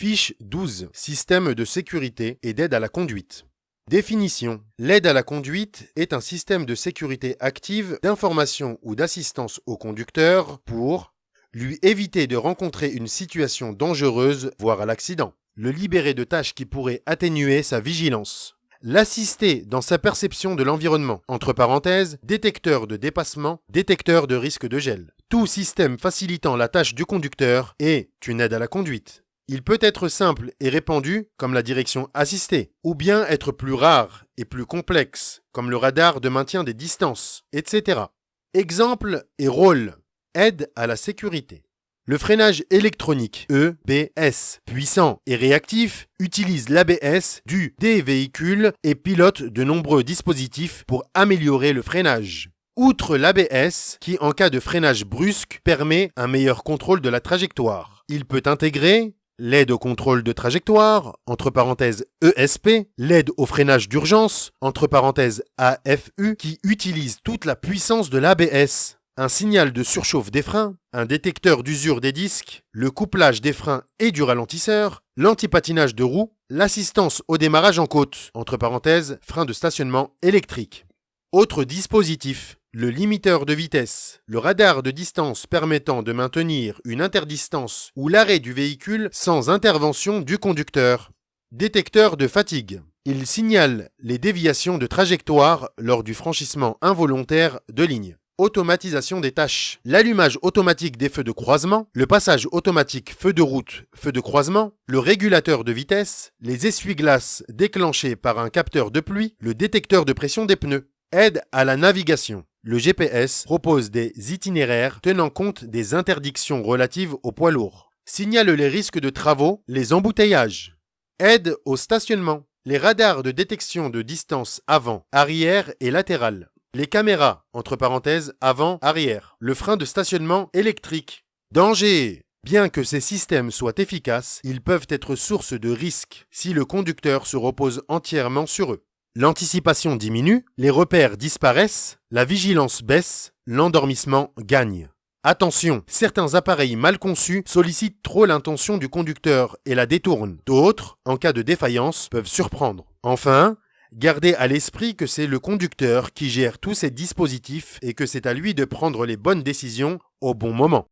Fiche 12. Système de sécurité et d'aide à la conduite. Définition. L'aide à la conduite est un système de sécurité active d'information ou d'assistance au conducteur pour lui éviter de rencontrer une situation dangereuse, voire à l'accident, le libérer de tâches qui pourraient atténuer sa vigilance, l'assister dans sa perception de l'environnement, entre parenthèses, détecteur de dépassement, détecteur de risque de gel. Tout système facilitant la tâche du conducteur est une aide à la conduite. Il peut être simple et répandu, comme la direction assistée, ou bien être plus rare et plus complexe, comme le radar de maintien des distances, etc. Exemple et rôle. Aide à la sécurité. Le freinage électronique, EBS, puissant et réactif, utilise l'ABS des véhicules et pilote de nombreux dispositifs pour améliorer le freinage. Outre l'ABS, qui en cas de freinage brusque permet un meilleur contrôle de la trajectoire, il peut intégrer l'aide au contrôle de trajectoire, entre parenthèses ESP, l'aide au freinage d'urgence, entre parenthèses AFU, qui utilise toute la puissance de l'ABS, un signal de surchauffe des freins, un détecteur d'usure des disques, le couplage des freins et du ralentisseur, l'antipatinage de roue, l'assistance au démarrage en côte, entre parenthèses frein de stationnement électrique. Autres dispositifs. Le limiteur de vitesse, le radar de distance permettant de maintenir une interdistance ou l'arrêt du véhicule sans intervention du conducteur. Détecteur de fatigue. Il signale les déviations de trajectoire lors du franchissement involontaire de ligne. Automatisation des tâches. L'allumage automatique des feux de croisement, le passage automatique feu de route, feu de croisement, le régulateur de vitesse, les essuie-glaces déclenchés par un capteur de pluie, le détecteur de pression des pneus. Aide à la navigation. Le GPS propose des itinéraires tenant compte des interdictions relatives aux poids lourds. Signale les risques de travaux, les embouteillages. Aide au stationnement. Les radars de détection de distance avant, arrière et latérale. Les caméras, entre parenthèses, avant, arrière. Le frein de stationnement électrique. Danger! Bien que ces systèmes soient efficaces, ils peuvent être source de risques si le conducteur se repose entièrement sur eux. L'anticipation diminue, les repères disparaissent, la vigilance baisse, l'endormissement gagne. Attention, certains appareils mal conçus sollicitent trop l'intention du conducteur et la détournent. D'autres, en cas de défaillance, peuvent surprendre. Enfin, gardez à l'esprit que c'est le conducteur qui gère tous ces dispositifs et que c'est à lui de prendre les bonnes décisions au bon moment.